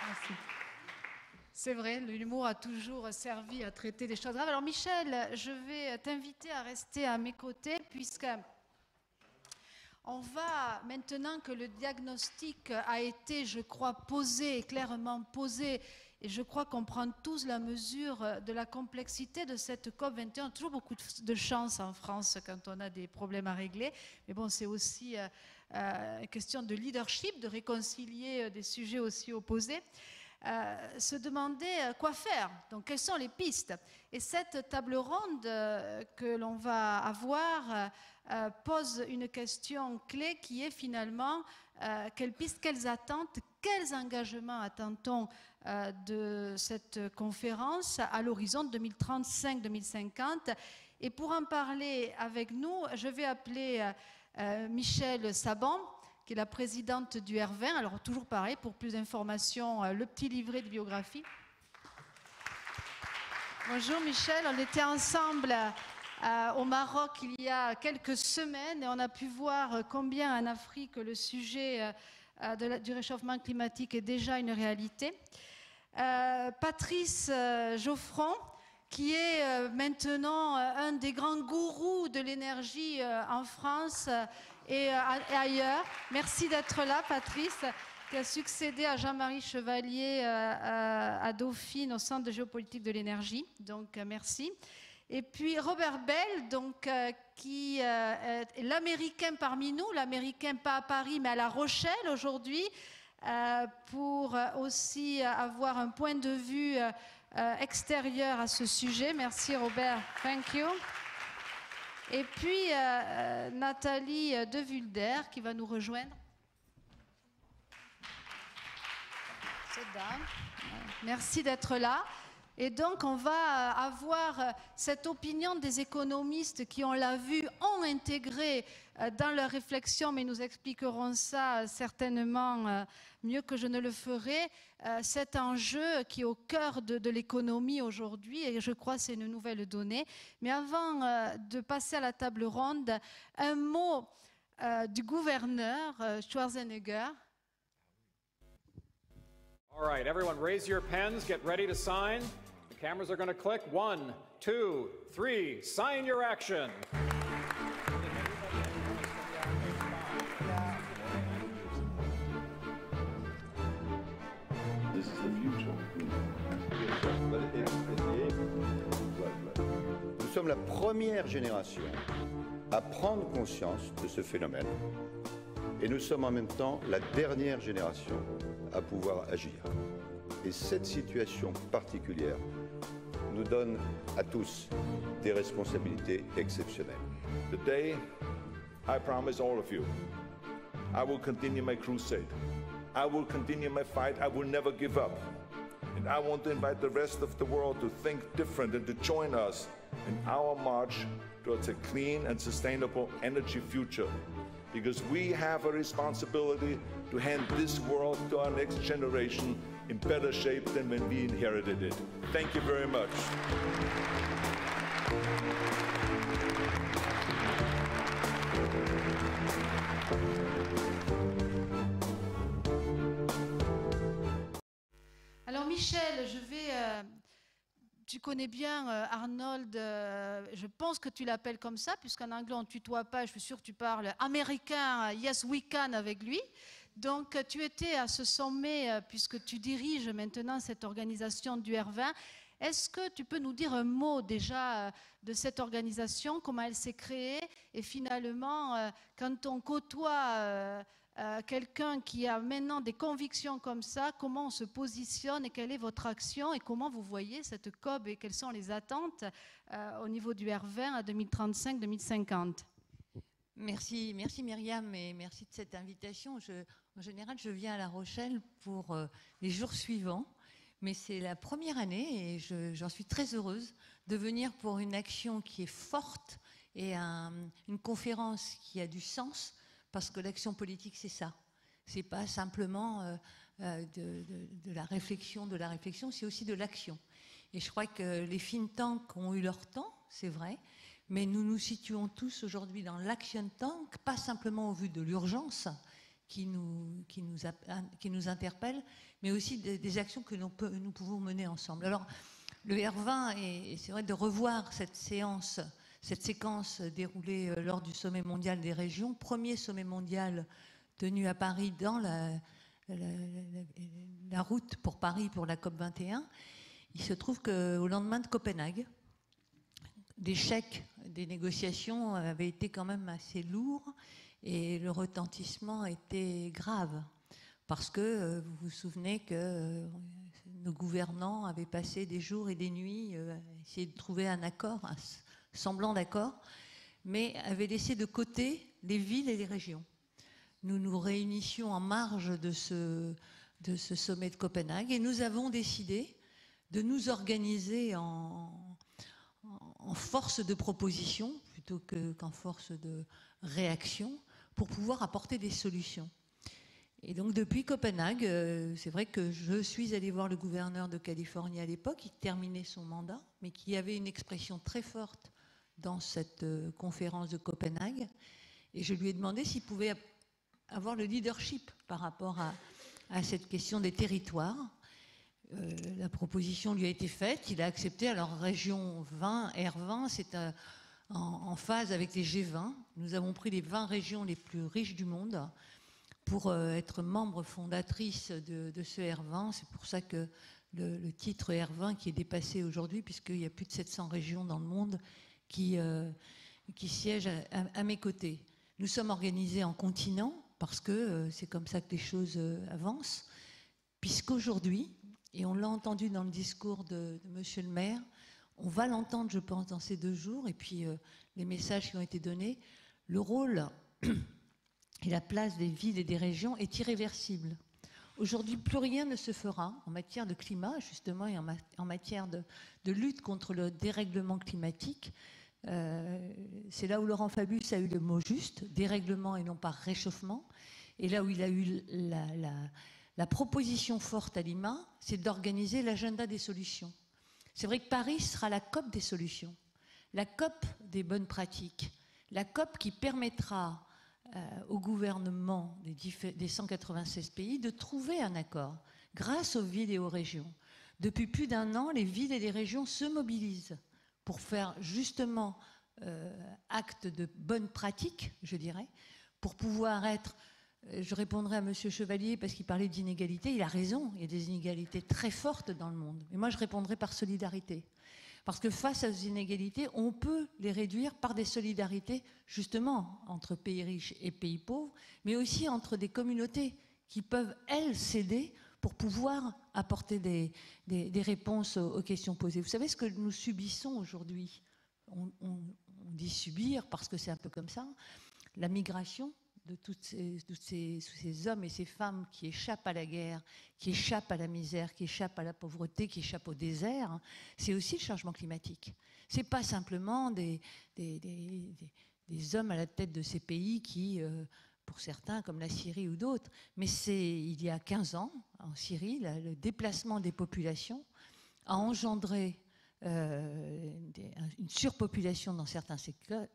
Merci. C'est vrai, l'humour a toujours servi à traiter des choses graves. Alors Michel, je vais t'inviter à rester à mes côtés puisque on va, maintenant que le diagnostic a été, je crois, posé, clairement posé, et je crois qu'on prend tous la mesure de la complexité de cette COP21. On a toujours beaucoup de chance en France quand on a des problèmes à régler, mais bon, c'est aussi une question de leadership, de réconcilier des sujets aussi opposés. Se demander quoi faire, donc quelles sont les pistes. Et cette table ronde que l'on va avoir pose une question clé qui est finalement quelles pistes, quelles attentes, quels engagements attend-on de cette conférence à l'horizon 2035-2050. Et pour en parler avec nous, je vais appeler Michèle Saban, qui est la présidente du R20. Alors, toujours pareil, pour plus d'informations, le petit livret de biographie. Bonjour Michel, on était ensemble au Maroc il y a quelques semaines et on a pu voir combien en Afrique le sujet du réchauffement climatique est déjà une réalité. Patrice Geoffron, qui est maintenant un des grands gourous de l'énergie en France et ailleurs. Merci d'être là, Patrice, qui a succédé à Jean-Marie Chevalier à Dauphine au Centre de géopolitique de l'énergie. Donc, merci. Et puis Robert Bell, donc, qui est l'Américain parmi nous, l'Américain pas à Paris mais à La Rochelle aujourd'hui, pour aussi avoir un point de vue extérieur à ce sujet. Merci Robert, thank you. Et puis Nathalie De Vulder qui va nous rejoindre. Cette dame. Merci d'être là. Et donc on va avoir cette opinion des économistes qui, on l'a vu, ont intégré dans leur réflexion, mais nous expliquerons ça certainement mieux que je ne le ferai, cet enjeu qui est au cœur de l'économie aujourd'hui, et je crois que c'est une nouvelle donnée. Mais avant de passer à la table ronde, un mot du gouverneur Schwarzenegger. All right, everyone raise your pens, get ready to sign. The cameras are going to click. 1, 2, 3, sign your action. This is the future. Nous sommes la première génération à prendre conscience de ce phénomène et nous sommes en même temps la dernière génération à pouvoir agir. Et cette situation particulière nous donne à tous des responsabilités exceptionnelles. Today, I promise all of you, I will continue my crusade. I will continue my fight. I will never give up. And I want to invite the rest of the world to think different and to join us in our march towards a clean and sustainable energy future. Because we have a responsibility to hand this world to our next generation in better shape than when we inherited it. Thank you very much. Alors Michel, je vais... tu connais bien Arnold, je pense que tu l'appelles comme ça, puisqu'en anglais on ne tutoie pas, je suis sûre que tu parles américain, yes we can avec lui. Donc tu étais à ce sommet, puisque tu diriges maintenant cette organisation du R20. Est-ce que tu peux nous dire un mot déjà de cette organisation, comment elle s'est créée, et finalement, quand on côtoie quelqu'un qui a maintenant des convictions comme ça, comment on se positionne et quelle est votre action et comment vous voyez cette COP et quelles sont les attentes au niveau du R20 à 2035-2050? Merci Myriam et merci de cette invitation. En général, je viens à La Rochelle pour les jours suivants, mais c'est la première année et j'en suis très heureuse de venir pour une action qui est forte et une conférence qui a du sens, parce que l'action politique, c'est ça. C'est pas simplement de la réflexion, c'est aussi de l'action. Et je crois que les think tanks ont eu leur temps, c'est vrai, mais nous nous situons tous aujourd'hui dans l'action tank, pas simplement au vu de l'urgence, qui nous interpellent, mais aussi des actions que nous pouvons mener ensemble. Alors, le R20, et c'est vrai de revoir cette séquence déroulée lors du sommet mondial des régions, premier sommet mondial tenu à Paris dans la route pour Paris pour la COP21. Il se trouve qu'au lendemain de Copenhague, l'échec des négociations avait été quand même assez lourd et le retentissement était grave. Parce que vous vous souvenez que nos gouvernants avaient passé des jours et des nuits à essayer de trouver un accord, un semblant d'accord, mais avaient laissé de côté les villes et les régions. Nous nous réunissions en marge de ce sommet de Copenhague et nous avons décidé de nous organiser en force de proposition plutôt qu'en force de réaction pour pouvoir apporter des solutions. Et donc depuis Copenhague, c'est vrai que je suis allée voir le gouverneur de Californie à l'époque, qui terminait son mandat, mais qui avait une expression très forte dans cette conférence de Copenhague. Et je lui ai demandé s'il pouvait avoir le leadership par rapport à cette question des territoires. La proposition lui a été faite, il a accepté. Alors région 20, R20, c'est en phase avec les G20. Nous avons pris les 20 régions les plus riches du monde pour être membre fondatrice de ce R20. C'est pour ça que le titre R20 qui est dépassé aujourd'hui, puisqu'il y a plus de 700 régions dans le monde qui siègent à mes côtés. Nous sommes organisés en continent, parce que c'est comme ça que les choses avancent, puisqu'aujourd'hui, et on l'a entendu dans le discours de Monsieur le maire, on va l'entendre, je pense, dans ces 2 jours, et puis les messages qui ont été donnés, le rôle et la place des villes et des régions est irréversible. Aujourd'hui, plus rien ne se fera en matière de climat, justement, et en matière de lutte contre le dérèglement climatique. C'est là où Laurent Fabius a eu le mot juste, dérèglement et non pas réchauffement. Et là où il a eu la proposition forte à Lima, c'est d'organiser l'agenda des solutions. C'est vrai que Paris sera la COP des solutions, la COP des bonnes pratiques, la COP qui permettra au gouvernement des 196 pays de trouver un accord grâce aux villes et aux régions. Depuis plus d'1 an, les villes et les régions se mobilisent pour faire justement acte de bonne pratique, je dirais, pour pouvoir être... Je répondrai à M. Chevalier parce qu'il parlait d'inégalités. Il a raison, il y a des inégalités très fortes dans le monde. Et moi, je répondrai par solidarité. Parce que face à ces inégalités, on peut les réduire par des solidarités, justement, entre pays riches et pays pauvres, mais aussi entre des communautés qui peuvent, elles, s'aider pour pouvoir apporter des réponses aux questions posées. Vous savez ce que nous subissons aujourd'hui ? On dit subir parce que c'est un peu comme ça. La migration de tous ces hommes et ces femmes qui échappent à la guerre, qui échappent à la misère, qui échappent à la pauvreté, qui échappent au désert, c'est aussi le changement climatique. Ce n'est pas simplement des hommes à la tête de ces pays qui, pour certains, comme la Syrie ou d'autres, mais c'est il y a 15 ans, en Syrie, le déplacement des populations a engendré une surpopulation dans certains secteurs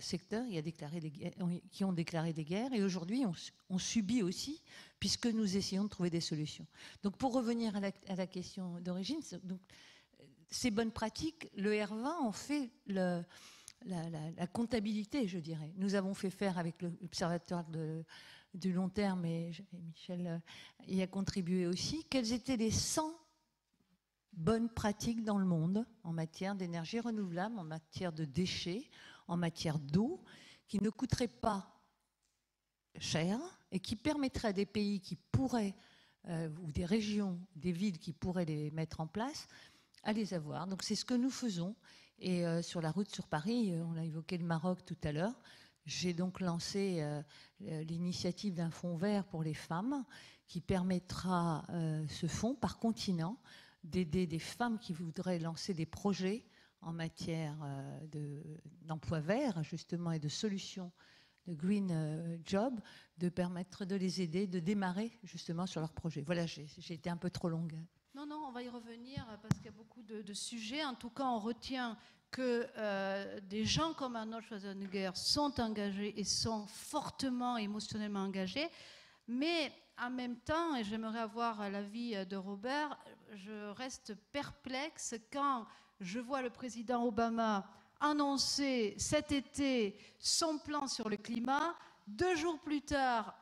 qui ont déclaré des guerres, et aujourd'hui on subit aussi, puisque nous essayons de trouver des solutions. Donc pour revenir à la question d'origine, donc, ces bonnes pratiques, le R20 en fait la comptabilité, je dirais. Nous avons fait faire avec l'Observatoire du long terme, et Michel y a contribué aussi, quelles étaient les 100 bonnes pratiques dans le monde en matière d'énergie renouvelable, en matière de déchets, en matière d'eau, qui ne coûteraient pas cher et qui permettraient à des pays qui pourraient, ou des régions, des villes qui pourraient les mettre en place, à les avoir. Donc c'est ce que nous faisons. Et sur la route sur Paris, on a évoqué le Maroc tout à l'heure, j'ai donc lancé l'initiative d'un fonds vert pour les femmes qui permettra, ce fonds par continent, d'aider des femmes qui voudraient lancer des projets en matière d'emploi vert, justement, et de solutions de green job, de permettre de les aider, de démarrer justement sur leurs projets. Voilà, j'ai été un peu trop longue. Non, on va y revenir parce qu'il y a beaucoup de sujets. En tout cas, on retient que des gens comme Arnold Schwarzenegger sont engagés et sont fortement émotionnellement engagés. Mais en même temps, et j'aimerais avoir l'avis de Robert, je reste perplexe quand je vois le président Obama annoncer cet été son plan sur le climat. 2 jours plus tard,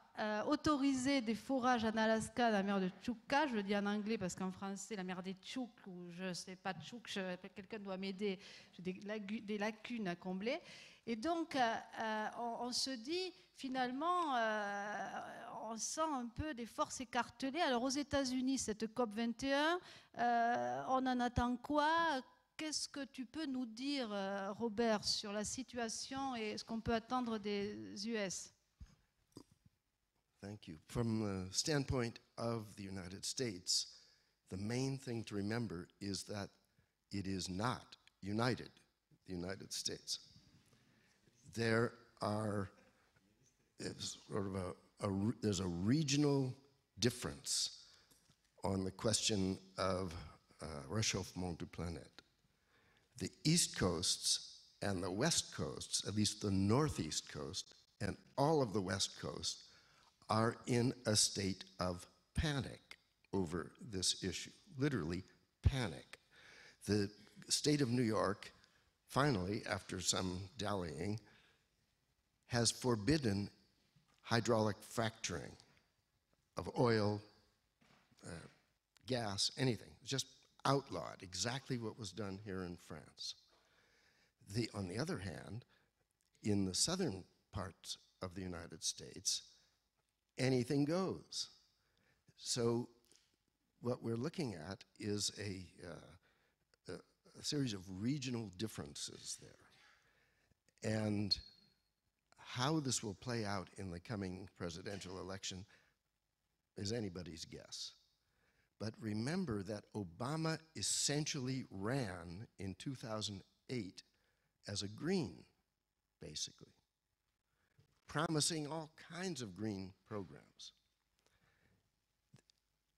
autoriser des forages en Alaska, dans la mer de Chukka, je le dis en anglais parce qu'en français, la mer des Tchouk, ou je ne sais pas, Tchouk, quelqu'un doit m'aider, j'ai des lacunes à combler. Et donc, on se dit, finalement, on sent un peu des forces écartelées. Alors, aux États-Unis, cette COP 21, on en attend quoi? Qu'est-ce que tu peux nous dire, Robert, sur la situation et ce qu'on peut attendre des US? Thank you. From the standpoint of the United States, the main thing to remember is that it is not united, the United States. There are sort of there's a regional difference on the question of réchauffement du planète. The East Coasts and the West Coasts, at least the Northeast Coast and all of the West Coast, are in a state of panic over this issue, literally panic. The state of New York, finally, after some dallying, has forbidden hydraulic fracturing of oil, gas, anything, just outlawed, exactly what was done here in France. On the other hand, in the southern parts of the United States, anything goes. So what we're looking at is a series of regional differences there. And how this will play out in the coming presidential election is anybody's guess. But remember that Obama essentially ran in 2008 as a green, basically, promising all kinds of green programs.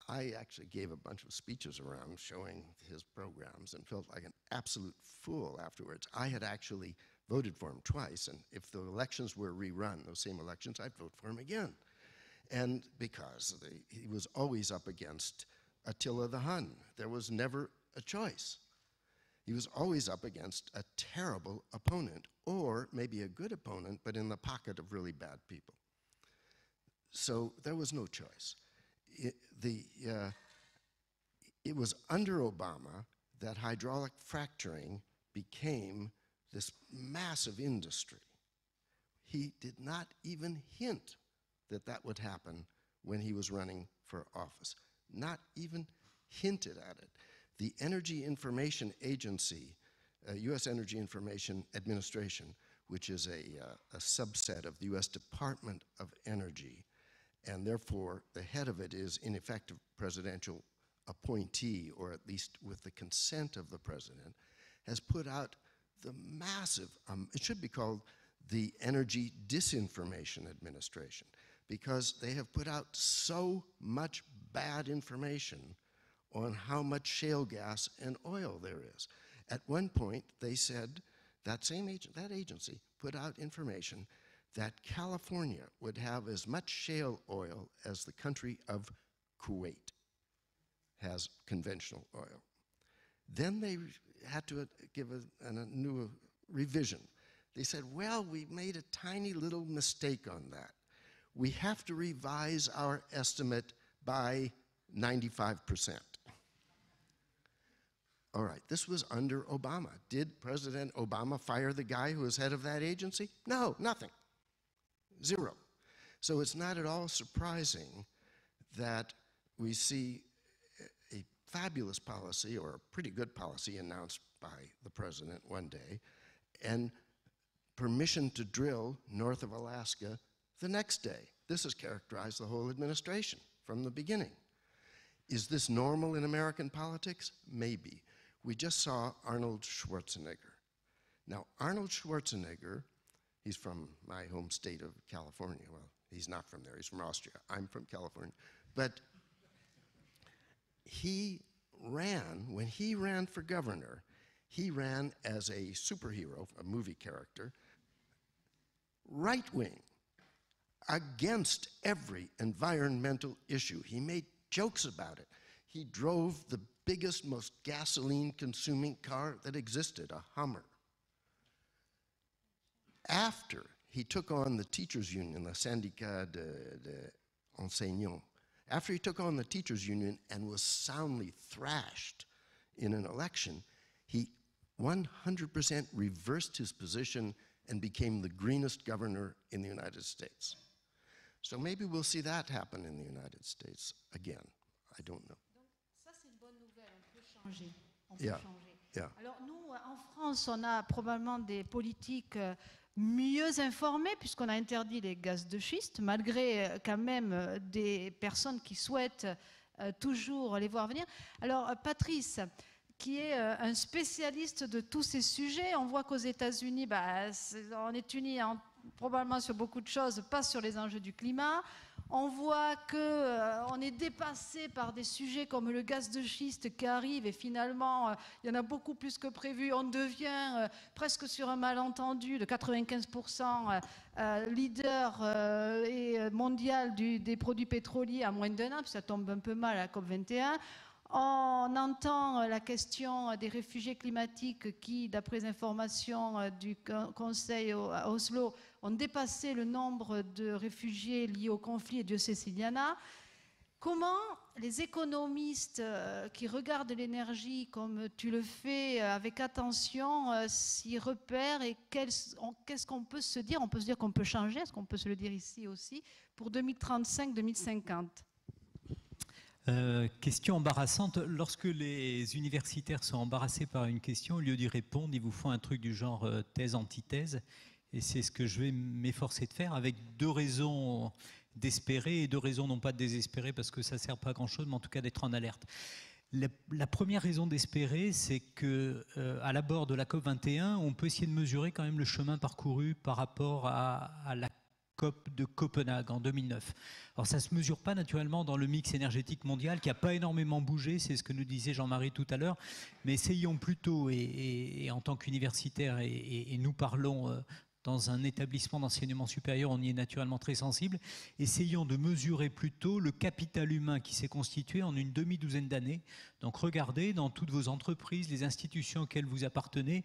I actually gave a bunch of speeches around showing his programs and felt like an absolute fool afterwards. I had actually voted for him twice, and if the elections were rerun, those same elections, I'd vote for him again. And because he was always up against Attila the Hun. There was never a choice. He was always up against a terrible opponent, or maybe a good opponent, but in the pocket of really bad people. So there was no choice. It was under Obama that hydraulic fracturing became this massive industry. He did not even hint that that would happen when he was running for office. Not even hinted at it. The Energy Information Agency, U.S. Energy Information Administration, which is a subset of the U.S. Department of Energy, and therefore the head of it is in effect a presidential appointee, or at least with the consent of the president, has put out the massive, it should be called the Energy Disinformation Administration, because they have put out so much bad information on how much shale gas and oil there is. At one point, they said, that agency put out information that California would have as much shale oil as the country of Kuwait has conventional oil. Then they had to give a new revision. They said, well, we made a tiny little mistake on that. We have to revise our estimate by 95%. All right, this was under Obama. Did President Obama fire the guy who was head of that agency? No, nothing. Zero. So it's not at all surprising that we see a fabulous policy, or a pretty good policy, announced by the president one day, and permission to drill north of Alaska the next day. This has characterized the whole administration from the beginning. Is this normal in American politics? Maybe. We just saw Arnold Schwarzenegger. Now, Arnold Schwarzenegger, he's from my home state of California. Well, he's not from there, he's from Austria. I'm from California. But he ran, when he ran for governor, he ran as a superhero, a movie character, right wing. against every environmental issue. He made jokes about it. He drove the biggest, most gasoline-consuming car that existed, a Hummer. After he took on the teachers' union, the syndicat d'enseignants, after he took on the teachers' union and was soundly thrashed in an election, he 100% reversed his position and became the greenest governor in the United States. So maybe we'll see that happen in the United States again. I don't know. Donc ça c'est une bonne nouvelle, on peut changer. On peut Yeah. changer. Yeah. Alors nous, en France, on a probablement des politiques mieux informées puisqu'on a interdit les gaz de schiste, malgré quand même des personnes qui souhaitent toujours les voir venir. Alors Patrice, qui est un spécialiste de tous ces sujets, on voit qu'aux États-Unis, on est unis probablement sur beaucoup de choses, pas sur les enjeux du climat. On voit qu'on est dépassé par des sujets comme le gaz de schiste qui arrive et finalement, il y en a beaucoup plus que prévu. On devient presque sur un malentendu de 95% leader mondial des produits pétroliers à moins d'1 an, puis ça tombe un peu mal à la COP21. On entend la question des réfugiés climatiques qui, d'après les informations du Conseil à Oslo, ont dépassé le nombre de réfugiés liés au conflit, et Dieu sait s'il y en a. Comment les économistes qui regardent l'énergie comme tu le fais avec attention s'y repèrent et qu'est-ce qu'on peut se dire? On peut se dire qu'on peut changer, est-ce qu'on peut se le dire ici aussi, pour 2035-2050? Question embarrassante. Lorsque les universitaires sont embarrassés par une question, au lieu d'y répondre, ils vous font un truc du genre thèse-antithèse. Et c'est ce que je vais m'efforcer de faire avec deux raisons d'espérer et deux raisons non pas de désespérer parce que ça ne sert pas à grand-chose, mais en tout cas d'être en alerte. La première raison d'espérer, c'est qu'à l'abord de la COP21, on peut essayer de mesurer quand même le chemin parcouru par rapport à la COP de Copenhague en 2009. Alors ça ne se mesure pas naturellement dans le mix énergétique mondial qui n'a pas énormément bougé, c'est ce que nous disait Jean-Marie tout à l'heure, mais essayons plutôt, et en tant qu'universitaires, et nous parlons dans un établissement d'enseignement supérieur, on y est naturellement très sensible, essayons de mesurer plutôt le capital humain qui s'est constitué en une demi-douzaine d'années. Donc regardez dans toutes vos entreprises, les institutions auxquelles vous appartenez,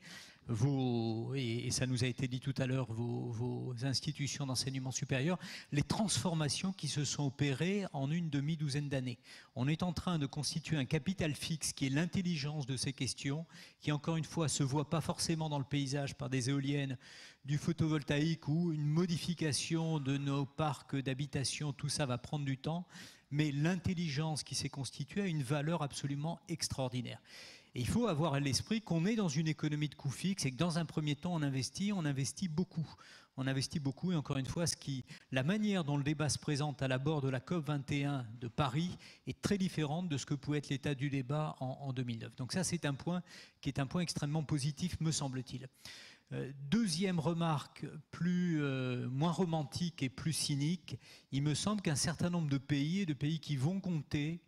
et ça nous a été dit tout à l'heure, vos institutions d'enseignement supérieur, les transformations qui se sont opérées en une demi-douzaine d'années. On est en train de constituer un capital fixe qui est l'intelligence de ces questions, qui encore une fois ne se voit pas forcément dans le paysage par des éoliennes, du photovoltaïque ou une modification de nos parcs d'habitation, tout ça va prendre du temps, mais l'intelligence qui s'est constituée a une valeur absolument extraordinaire. Et il faut avoir à l'esprit qu'on est dans une économie de coûts fixes et que dans un premier temps, on investit beaucoup. On investit beaucoup et encore une fois, la manière dont le débat se présente à l'abord de la COP21 de Paris est très différente de ce que pouvait être l'état du débat en 2009. Donc ça, c'est un point qui est un point extrêmement positif, me semble-t-il. Deuxième remarque, moins romantique et plus cynique, il me semble qu'un certain nombre de pays qui vont compter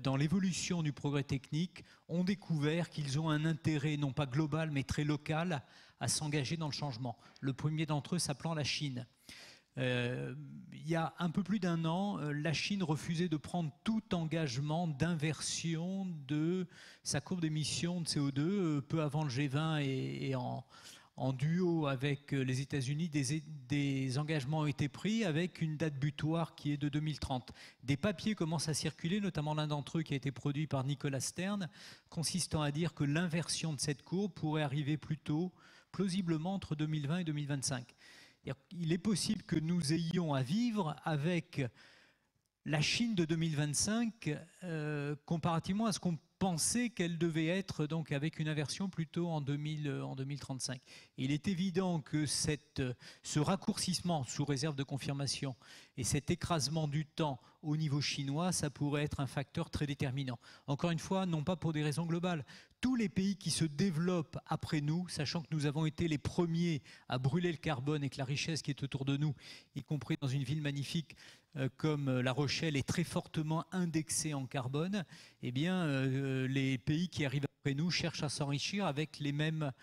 dans l'évolution du progrès technique, ont découvert qu'ils ont un intérêt non pas global mais très local à s'engager dans le changement. Le premier d'entre eux s'appelant la Chine. Il y a un peu plus d'1 an, la Chine refusait de prendre tout engagement d'inversion de sa courbe d'émissions de CO2 peu avant le G20 et en duo avec les États-Unis, des engagements ont été pris avec une date butoir qui est de 2030. Des papiers commencent à circuler, notamment l'un d'entre eux qui a été produit par Nicolas Stern, consistant à dire que l'inversion de cette courbe pourrait arriver plutôt, plausiblement, entre 2020 et 2025. Il est possible que nous ayons à vivre avec la Chine de 2025 comparativement à ce qu'on pensait qu'elle devait être, donc avec une inversion plutôt en 2035. Et il est évident que ce raccourcissement, sous réserve de confirmation, et cet écrasement du temps au niveau chinois, ça pourrait être un facteur très déterminant. Encore une fois, non pas pour des raisons globales. Tous les pays qui se développent après nous, sachant que nous avons été les premiers à brûler le carbone et que la richesse qui est autour de nous, y compris dans une ville magnifique comme La Rochelle, est très fortement indexée en carbone, eh bien, les pays qui arrivent après nous cherchent à s'enrichir avec les mêmes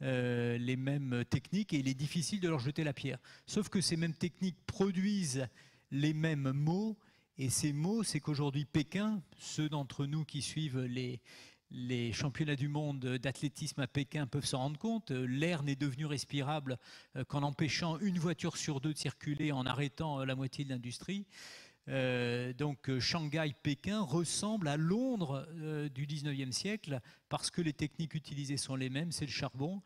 les mêmes techniques et il est difficile de leur jeter la pierre. Sauf que ces mêmes techniques produisent les mêmes maux et ces maux, c'est qu'aujourd'hui Pékin, ceux d'entre nous qui suivent les championnats du monde d'athlétisme à Pékin peuvent s'en rendre compte, l'air n'est devenu respirable qu'en empêchant une voiture sur deux de circuler, en arrêtant la moitié de l'industrie. Donc Shanghai, Pékin ressemble à Londres du 19e siècle parce que les techniques utilisées sont les mêmes, c'est le charbon.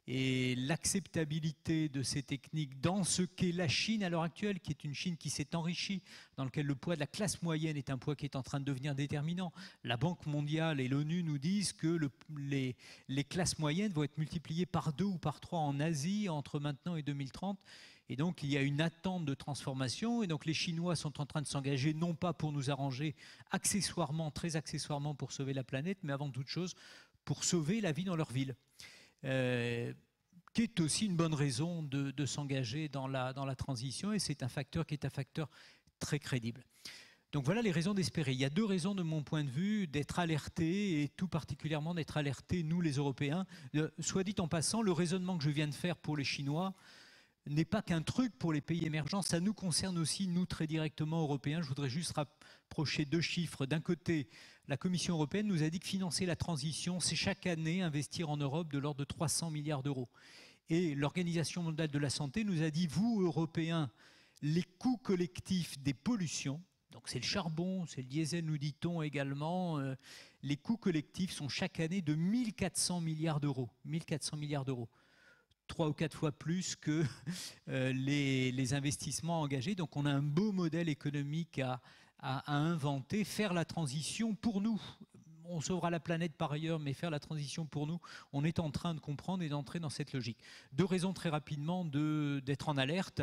Et l'acceptabilité de ces techniques dans ce qu'est la Chine à l'heure actuelle, qui est une Chine qui s'est enrichie, dans laquelle le poids de la classe moyenne est un poids qui est en train de devenir déterminant. La Banque mondiale et l'ONU nous disent que les classes moyennes vont être multipliées par 2 ou par 3 en Asie entre maintenant et 2030. Et donc, il y a une attente de transformation. Et donc, les Chinois sont en train de s'engager, non pas pour nous arranger accessoirement, très accessoirement pour sauver la planète, mais avant toute chose, pour sauver la vie dans leur ville. Qui est aussi une bonne raison de s'engager dans la transition. Et c'est un facteur qui est un facteur très crédible. Donc, voilà les raisons d'espérer. Il y a 2 raisons, de mon point de vue, d'être alertés, et tout particulièrement d'être alertés, nous, les Européens. Soit dit en passant, le raisonnement que je viens de faire pour les Chinois n'est pas qu'un truc pour les pays émergents, ça nous concerne aussi, nous, très directement, Européens. Je voudrais juste rapprocher 2 chiffres. D'un côté, la Commission européenne nous a dit que financer la transition, c'est chaque année investir en Europe de l'ordre de 300 milliards d'euros. Et l'Organisation mondiale de la santé nous a dit, vous, Européens, les coûts collectifs des pollutions, donc c'est le charbon, c'est le diesel, nous dit-on également, les coûts collectifs sont chaque année de 1400 milliards d'euros. 1400 milliards d'euros. 3 ou 4 fois plus que les investissements engagés. Donc on a un beau modèle économique à inventer, faire la transition pour nous. On sauvera la planète par ailleurs, mais faire la transition pour nous, on est en train de comprendre et d'entrer dans cette logique. 2 raisons très rapidement d'être en alerte.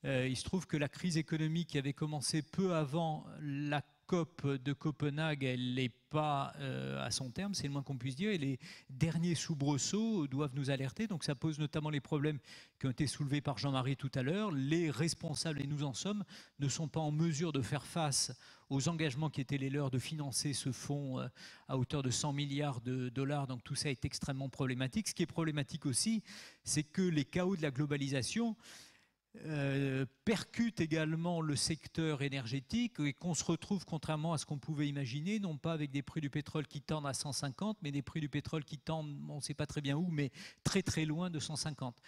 Il se trouve que la crise économique qui avait commencé peu avant la COP de Copenhague, elle n'est pas à son terme, c'est le moins qu'on puisse dire, et les derniers soubresauts doivent nous alerter. Donc ça pose notamment les problèmes qui ont été soulevés par Jean-Marie tout à l'heure. Les responsables, et nous en sommes, ne sont pas en mesure de faire face aux engagements qui étaient les leurs de financer ce fonds à hauteur de 100 milliards de dollars. Donc tout ça est extrêmement problématique. Ce qui est problématique aussi, c'est que les chaos de la globalisation percute également le secteur énergétique et qu'on se retrouve, contrairement à ce qu'on pouvait imaginer, non pas avec des prix du pétrole qui tendent à 150, mais des prix du pétrole qui tendent, on ne sait pas très bien où, mais très très loin de 150.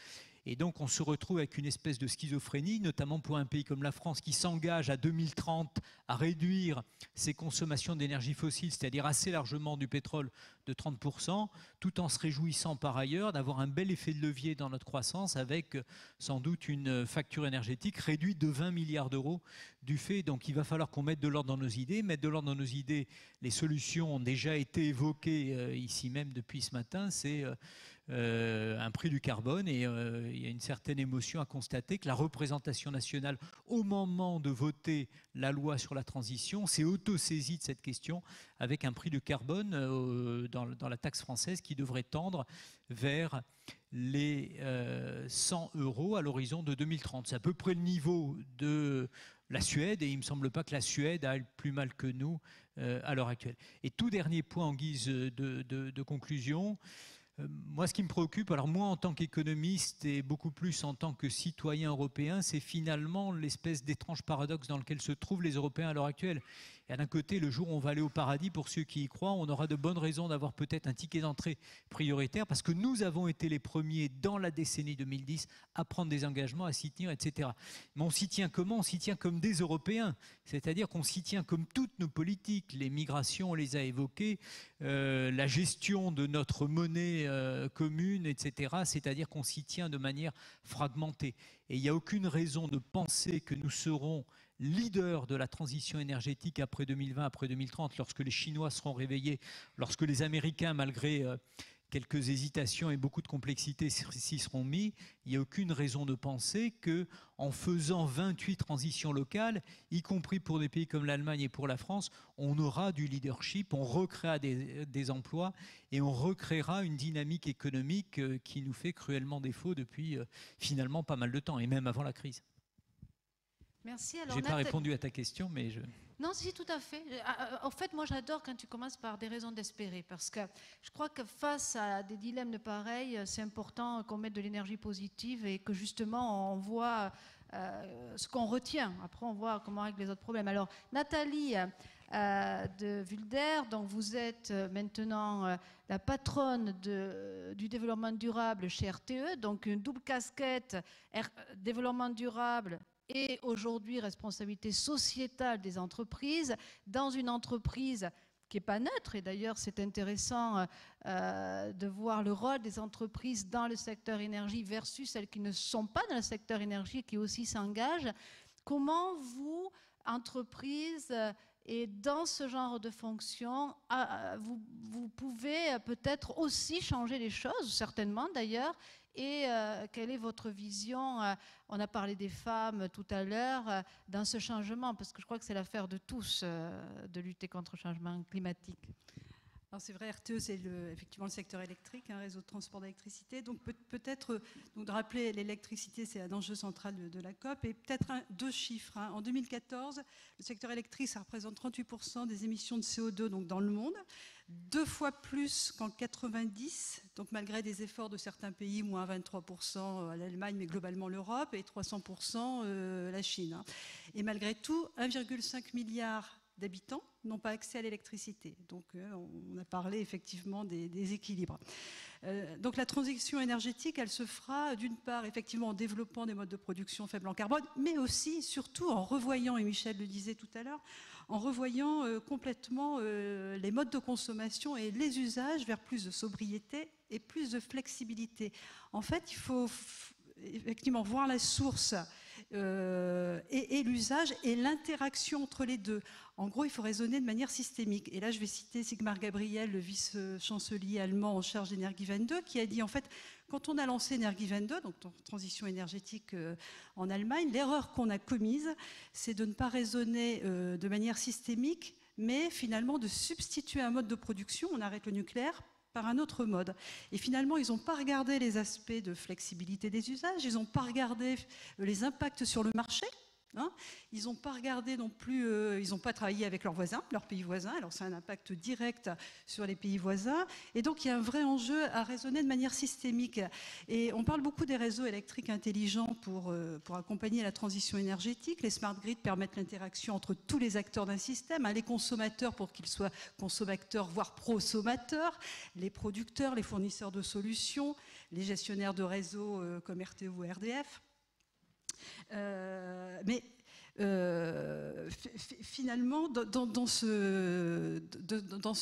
Et donc on se retrouve avec une espèce de schizophrénie, notamment pour un pays comme la France qui s'engage à 2030 à réduire ses consommations d'énergie fossile, c'est-à-dire assez largement du pétrole de 30%, tout en se réjouissant par ailleurs d'avoir un bel effet de levier dans notre croissance avec sans doute une facture énergétique réduite de 20 milliards d'euros du fait. Donc il va falloir qu'on mette de l'ordre dans nos idées. Mettre de l'ordre dans nos idées, les solutions ont déjà été évoquées ici même depuis ce matin, c'est un prix du carbone et il y a une certaine émotion à constater que la représentation nationale, au moment de voter la loi sur la transition, s'est auto-saisie de cette question avec un prix du carbone dans la taxe française qui devrait tendre vers les 100 € à l'horizon de 2030. C'est à peu près le niveau de la Suède et il ne me semble pas que la Suède aille plus mal que nous à l'heure actuelle. Et tout dernier point en guise de conclusion, moi, ce qui me préoccupe, alors moi en tant qu'économiste et beaucoup plus en tant que citoyen européen, c'est finalement l'espèce d'étrange paradoxe dans lequel se trouvent les Européens à l'heure actuelle. Et d'un côté, le jour où on va aller au paradis, pour ceux qui y croient, on aura de bonnes raisons d'avoir peut-être un ticket d'entrée prioritaire parce que nous avons été les premiers dans la décennie 2010 à prendre des engagements, à s'y tenir, etc. Mais on s'y tient comment? On s'y tient comme des Européens, c'est-à-dire qu'on s'y tient comme toutes nos politiques. Les migrations, on les a évoquées, la gestion de notre monnaie commune, etc. C'est-à-dire qu'on s'y tient de manière fragmentée. Et il n'y a aucune raison de penser que nous serons leader de la transition énergétique après 2020, après 2030, lorsque les Chinois seront réveillés, lorsque les Américains, malgré quelques hésitations et beaucoup de complexité, s'y seront mis, il n'y a aucune raison de penser qu'en faisant 28 transitions locales, y compris pour des pays comme l'Allemagne et pour la France, on aura du leadership, on recréera des emplois et on recréera une dynamique économique qui nous fait cruellement défaut depuis finalement pas mal de temps, et même avant la crise. Merci. Je n'ai pas répondu à ta question, mais je... Non, si, tout à fait. En fait, moi, j'adore quand tu commences par des raisons d'espérer, parce que je crois que face à des dilemmes de pareil, c'est important qu'on mette de l'énergie positive et que justement, on voit ce qu'on retient. Après, on voit comment régler les autres problèmes. Alors, Nathalie de Vulder, donc vous êtes maintenant la patronne du développement durable chez RTE, donc une double casquette, développement durable et aujourd'hui responsabilité sociétale des entreprises, dans une entreprise qui n'est pas neutre, et d'ailleurs c'est intéressant de voir le rôle des entreprises dans le secteur énergie versus celles qui ne sont pas dans le secteur énergie, qui aussi s'engagent. Comment vous, entreprise, et dans ce genre de fonction, vous pouvez peut-être aussi changer les choses, certainement d'ailleurs. Et quelle est votre vision, on a parlé des femmes tout à l'heure, dans ce changement, parce que je crois que c'est l'affaire de tous de lutter contre le changement climatique. Alors c'est vrai, RTE, c'est effectivement le secteur électrique, un réseau de transport d'électricité. Donc peut-être de rappeler, l'électricité, c'est un enjeu central de la COP. Et peut-être deux chiffres. En 2014, le secteur électrique, ça représente 38% des émissions de CO2 donc dans le monde, 2 fois plus qu'en 90. Donc malgré des efforts de certains pays, moins 23% l'Allemagne, mais globalement l'Europe, et 300% la Chine. Et malgré tout, 1,5 milliard d'habitants n'ont pas accès à l'électricité. Donc on a parlé effectivement des équilibres. Donc la transition énergétique, elle se fera d'une part effectivement en développant des modes de production faibles en carbone, mais aussi, surtout en revoyant, et Michel le disait tout à l'heure, en revoyant complètement les modes de consommation et les usages vers plus de sobriété et plus de flexibilité. En fait, il faut effectivement voir la source et l'usage et l'interaction entre les deux. En gros, il faut raisonner de manière systémique. Et là, je vais citer Sigmar Gabriel, le vice-chancelier allemand en charge d'Energie22, qui a dit, en fait, quand on a lancé Energie22, donc transition énergétique en Allemagne, l'erreur qu'on a commise, c'est de ne pas raisonner de manière systémique, mais finalement de substituer un mode de production, on arrête le nucléaire, par un autre mode. Et finalement, ils n'ont pas regardé les aspects de flexibilité des usages, ils n'ont pas regardé les impacts sur le marché, hein. Ils n'ont pas regardé non plus, ils n'ont pas travaillé avec leurs voisins, leurs pays voisins, alors c'est un impact direct sur les pays voisins. Et donc, il y a un vrai enjeu à raisonner de manière systémique. Et on parle beaucoup des réseaux électriques intelligents pour accompagner la transition énergétique. Les smart grids permettent l'interaction entre tous les acteurs d'un système, hein, les consommateurs pour qu'ils soient consommateurs, voire prosommateurs, les producteurs, les fournisseurs de solutions, les gestionnaires de réseaux comme RTE ou RDF. Mais finalement, dans ce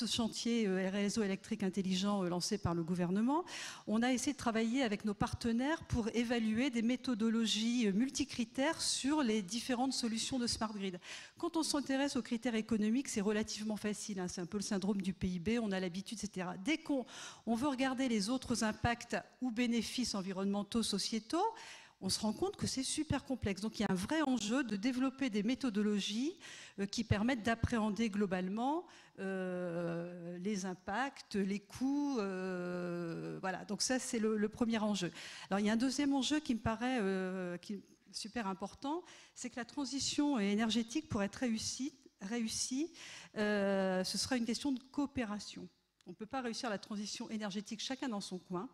chantier réseau électrique intelligent lancé par le gouvernement, on a essayé de travailler avec nos partenaires pour évaluer des méthodologies multicritères sur les différentes solutions de smart grid. Quand on s'intéresse aux critères économiques, c'est relativement facile, hein, c'est un peu le syndrome du PIB, on a l'habitude, etc. Dès qu'on veut regarder les autres impacts ou bénéfices environnementaux, sociétaux, on se rend compte que c'est super complexe. Donc il y a un vrai enjeu de développer des méthodologies qui permettent d'appréhender globalement les impacts, les coûts. Voilà, donc ça c'est le premier enjeu. Alors il y a un deuxième enjeu qui me paraît super important, c'est que la transition énergétique, pour être réussie, ce sera une question de coopération. On ne peut pas réussir la transition énergétique chacun dans son coin.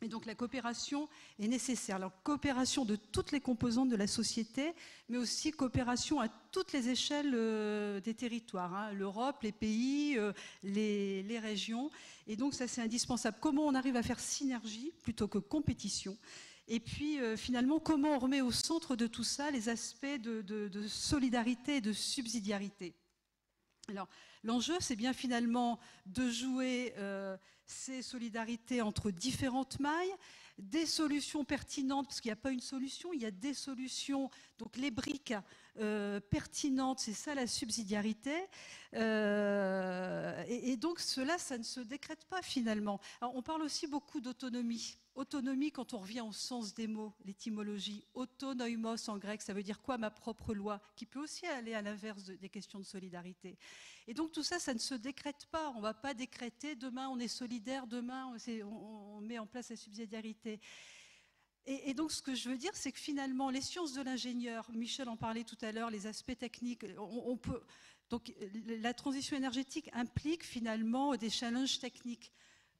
Et donc la coopération est nécessaire. Alors coopération de toutes les composantes de la société, mais aussi coopération à toutes les échelles des territoires, hein, l'Europe, les pays, les régions. Et donc ça c'est indispensable. Comment on arrive à faire synergie plutôt que compétition? Et puis finalement, comment on remet au centre de tout ça les aspects de solidarité et de subsidiarité? Alors, l'enjeu, c'est bien finalement de jouer ces solidarités entre différentes mailles, des solutions pertinentes, parce qu'il n'y a pas une solution, il y a des solutions, donc les briques pertinentes, c'est ça la subsidiarité. Et donc cela, ça ne se décrète pas finalement. Alors, on parle aussi beaucoup d'autonomie. Autonomie, quand on revient au sens des mots, l'étymologie, autonoimos en grec, ça veut dire quoi? Ma propre loi, qui peut aussi aller à l'inverse des questions de solidarité. Et donc tout ça, ça ne se décrète pas. On ne va pas décréter demain on est solidaire, demain on met en place la subsidiarité. Et donc, ce que je veux dire, c'est que finalement, les sciences de l'ingénieur, Michel en parlait tout à l'heure, les aspects techniques, donc la transition énergétique implique finalement des challenges techniques.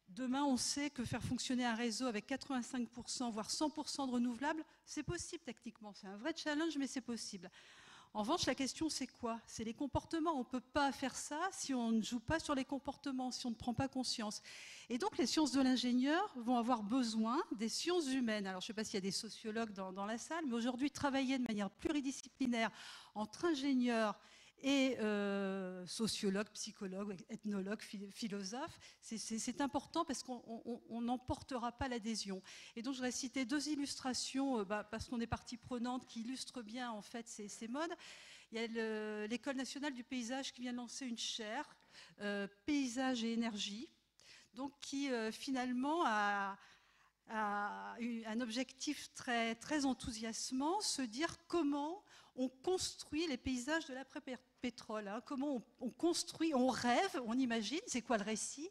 Demain, on sait que faire fonctionner un réseau avec 85%, voire 100% de renouvelables, c'est possible techniquement. C'est un vrai challenge, mais c'est possible. En revanche, la question, c'est quoi? C'est les comportements. On ne peut pas faire ça si on ne joue pas sur les comportements, si on ne prend pas conscience. Et donc, les sciences de l'ingénieur vont avoir besoin des sciences humaines. Alors, je ne sais pas s'il y a des sociologues dans la salle, mais aujourd'hui, travailler de manière pluridisciplinaire entre ingénieurs et sociologues, psychologues, ethnologues, philosophes, c'est important parce qu'on n'emportera pas l'adhésion. Et donc, je voudrais citer 2 illustrations, parce qu'on est partie prenante, qui illustrent bien en fait ces modes. Il y a l'École nationale du paysage qui vient de lancer une chaire, paysage et énergie, donc qui finalement a un objectif très, très enthousiasmant, se dire comment on construit les paysages de l'après-pétrole, hein, comment on construit, on rêve, on imagine, c'est quoi le récit,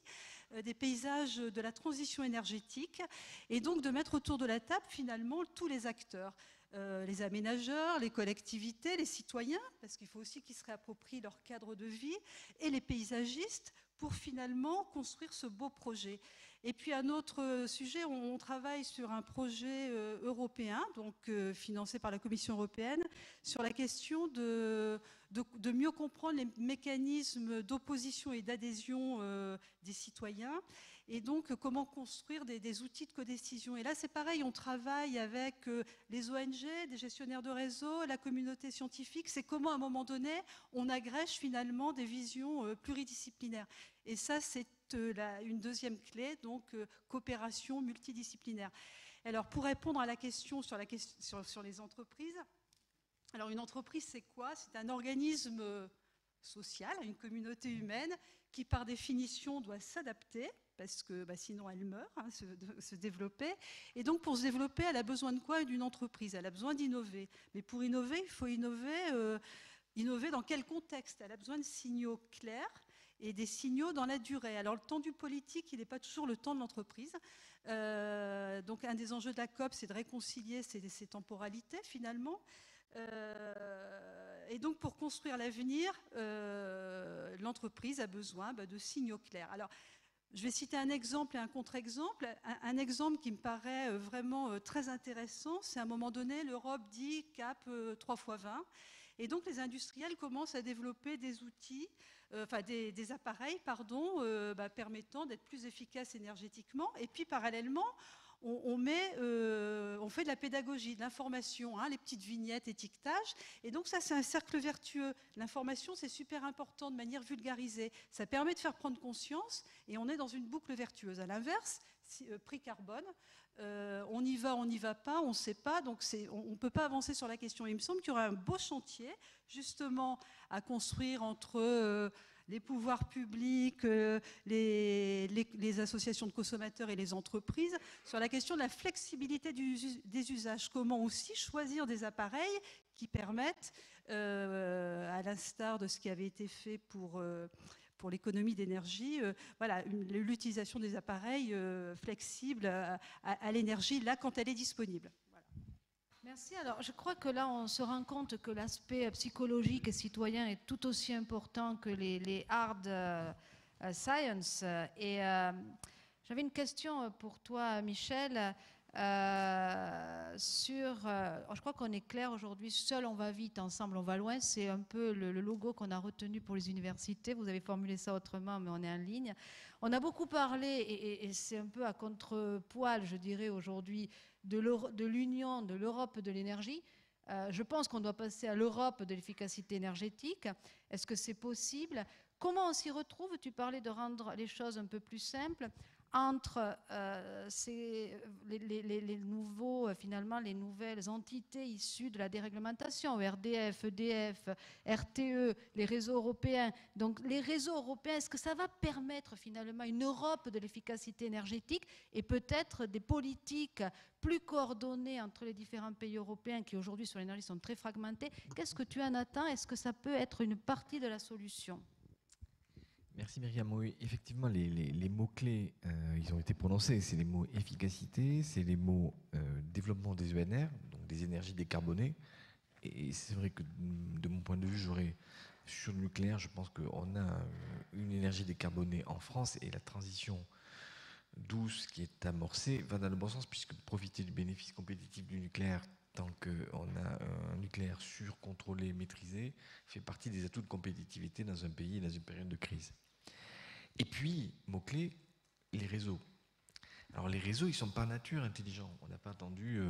des paysages de la transition énergétique, et donc de mettre autour de la table finalement tous les acteurs, les aménageurs, les collectivités, les citoyens, parce qu'il faut aussi qu'ils se réapproprient leur cadre de vie, et les paysagistes, pour finalement construire ce beau projet. Et puis un autre sujet, on travaille sur un projet européen, donc financé par la Commission européenne, sur la question de mieux comprendre les mécanismes d'opposition et d'adhésion des citoyens, et donc comment construire des outils de codécision. Et là, c'est pareil, on travaille avec les ONG, des gestionnaires de réseau, la communauté scientifique, c'est comment à un moment donné, on agrège finalement des visions pluridisciplinaires. Et ça, c'est une deuxième clé, donc coopération multidisciplinaire. Alors, pour répondre à la question sur les entreprises, alors une entreprise, c'est quoi? C'est un organisme social, une communauté humaine qui, par définition, doit s'adapter, parce que sinon elle meurt, hein, se développer. Et donc, pour se développer, elle a besoin de quoi? D'une entreprise. Elle a besoin d'innover. Mais pour innover, il faut innover dans quel contexte? Elle a besoin de signaux clairs et des signaux dans la durée. Alors, le temps du politique, il n'est pas toujours le temps de l'entreprise. Donc, un des enjeux de la COP, c'est de réconcilier ces temporalités, finalement. Et donc, pour construire l'avenir, l'entreprise a besoin de signaux clairs. Alors, je vais citer un exemple et un contre-exemple. Un exemple qui me paraît vraiment très intéressant, c'est à un moment donné, l'Europe dit cap 3x20. Et donc, les industriels commencent à développer des outils, des appareils, permettant d'être plus efficaces énergétiquement. Et puis, parallèlement, on fait de la pédagogie, de l'information, hein, les petites vignettes, étiquetage. Et donc ça, c'est un cercle vertueux. L'information, c'est super important de manière vulgarisée. Ça permet de faire prendre conscience et on est dans une boucle vertueuse. À l'inverse, prix carbone, on y va, on n'y va pas, on ne sait pas, donc on ne peut pas avancer sur la question. Il me semble qu'il y aura un beau chantier, justement, à construire entre les pouvoirs publics, les associations de consommateurs et les entreprises, sur la question de la flexibilité des usages. Comment aussi choisir des appareils qui permettent, à l'instar de ce qui avait été fait pour l'économie d'énergie, l'utilisation des appareils flexibles à l'énergie, là, quand elle est disponible. Merci. Alors, je crois que là, on se rend compte que l'aspect psychologique et citoyen est tout aussi important que les hard science. Et j'avais une question pour toi, Michel. Je crois qu'on est clair aujourd'hui, seul on va vite, ensemble on va loin. C'est un peu le logo qu'on a retenu pour les universités. Vous avez formulé ça autrement, mais on est en ligne. On a beaucoup parlé, et c'est un peu à contre-poil, je dirais, aujourd'hui, de l'Union, de l'Europe de l'énergie. Je pense qu'on doit passer à l'Europe de l'efficacité énergétique. Est-ce que c'est possible? Comment on s'y retrouve? Tu parlais de rendre les choses un peu plus simples entre les nouvelles entités issues de la déréglementation, RDF, EDF, RTE, les réseaux européens. Donc les réseaux européens, est-ce que ça va permettre finalement une Europe de l'efficacité énergétique et peut-être des politiques plus coordonnées entre les différents pays européens qui aujourd'hui sur l'énergie sont très fragmentés? Qu'est-ce que tu en attends? Est-ce que ça peut être une partie de la solution? Merci Myriam. Oui, effectivement, les mots-clés, ils ont été prononcés. C'est les mots efficacité, c'est les mots développement des ENR, donc des énergies décarbonées. Et c'est vrai que de mon point de vue, sur le nucléaire, je pense qu'on a une énergie décarbonée en France et la transition douce qui est amorcée va dans le bon sens, puisque profiter du bénéfice compétitif du nucléaire, tant qu'on a un nucléaire sûr, contrôlé, maîtrisé, fait partie des atouts de compétitivité dans un pays et dans une période de crise. Et puis, mot-clé, les réseaux. Alors les réseaux, ils sont par nature intelligents. On n'a pas attendu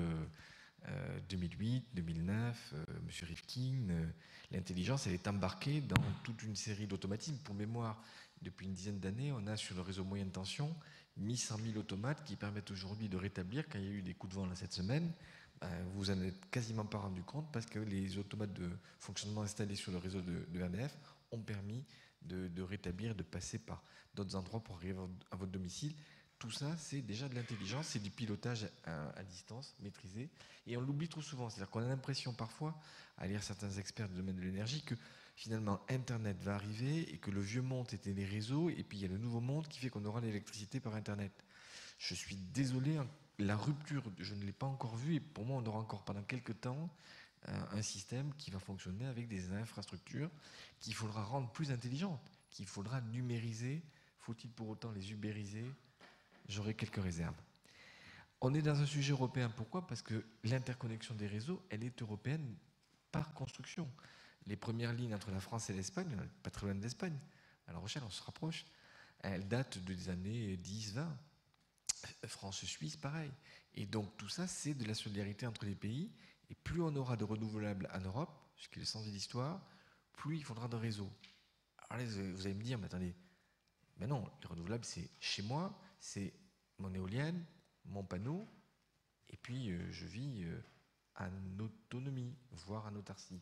2008, 2009, M. Rifkin. L'intelligence, elle est embarquée dans toute une série d'automatismes. Pour mémoire, depuis une dizaine d'années, on a sur le réseau moyenne tension mis 100 000 automates qui permettent aujourd'hui de rétablir, quand il y a eu des coups de vent là, cette semaine, vous en êtes quasiment pas rendu compte parce que les automates de fonctionnement installés sur le réseau de EDF ont permis de rétablir, de passer par d'autres endroits pour arriver à votre domicile. Tout ça, c'est déjà de l'intelligence, c'est du pilotage à distance, maîtrisé. Et on l'oublie trop souvent. C'est-à-dire qu'on a l'impression parfois, à lire certains experts du domaine de l'énergie, que finalement Internet va arriver et que le vieux monde était les réseaux, et puis il y a le nouveau monde qui fait qu'on aura l'électricité par Internet. Je suis désolé, la rupture, je ne l'ai pas encore vue, et pour moi, on aura encore pendant quelques temps un système qui va fonctionner avec des infrastructures qu'il faudra rendre plus intelligentes, qu'il faudra numériser. Faut-il pour autant les ubériser? J'aurai quelques réserves. On est dans un sujet européen. Pourquoi? Parce que l'interconnexion des réseaux, elle est européenne par construction. Les premières lignes entre la France et l'Espagne, pas très loin de l'Espagne, à La Rochelle, on se rapproche, elles datent des années 10-20. France-Suisse, pareil. Et donc tout ça, c'est de la solidarité entre les pays. Et plus on aura de renouvelables en Europe, ce qui est le sens de l'histoire, plus il faudra de réseaux. Alors là, vous allez me dire, mais attendez, mais non, les renouvelables, c'est chez moi, c'est mon éolienne, mon panneau, et puis je vis en autonomie, voire en autarcie.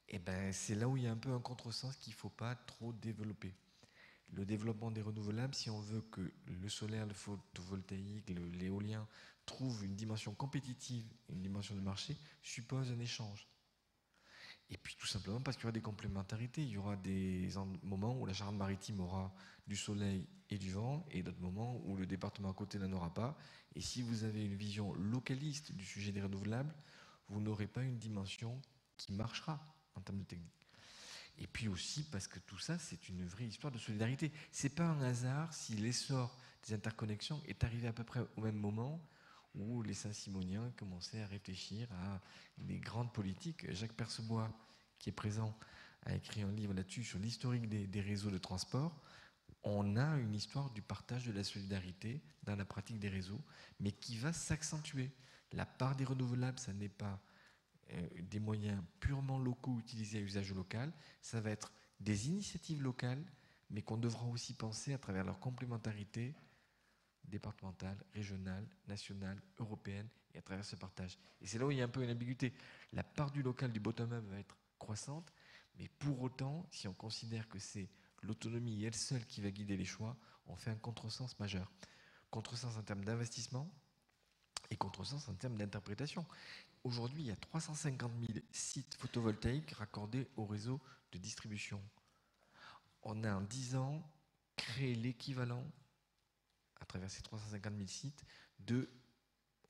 Et bien, c'est là où il y a un peu un contresens qu'il ne faut pas trop développer. Le développement des renouvelables, si on veut que le solaire, le photovoltaïque, l'éolien trouvent une dimension compétitive, une dimension de marché, suppose un échange. Et puis tout simplement parce qu'il y aura des complémentarités. Il y aura des moments où la Charente-Maritime aura du soleil et du vent, et d'autres moments où le département à côté n'en aura pas. Et si vous avez une vision localiste du sujet des renouvelables, vous n'aurez pas une dimension qui marchera en termes de technique. Et puis aussi parce que tout ça, c'est une vraie histoire de solidarité. C'est pas un hasard si l'essor des interconnexions est arrivé à peu près au même moment où les Saint-Simoniens commençaient à réfléchir à des grandes politiques. Jacques Percebois, qui est présent, a écrit un livre là-dessus sur l'historique des réseaux de transport. On a une histoire du partage de la solidarité dans la pratique des réseaux, mais qui va s'accentuer. La part des renouvelables, ça n'est pas des moyens purement locaux utilisés à usage local, ça va être des initiatives locales, mais qu'on devra aussi penser à travers leur complémentarité départementale, régionale, nationale, européenne, et à travers ce partage. Et c'est là où il y a un peu une ambiguïté. La part du local, du bottom-up va être croissante, mais pour autant, si on considère que c'est l'autonomie elle seule qui va guider les choix, on fait un contresens majeur. Contresens en termes d'investissement et contresens en termes d'interprétation. Aujourd'hui, il y a 350 000 sites photovoltaïques raccordés au réseau de distribution. On a en 10 ans créé l'équivalent, à travers ces 350 000 sites, de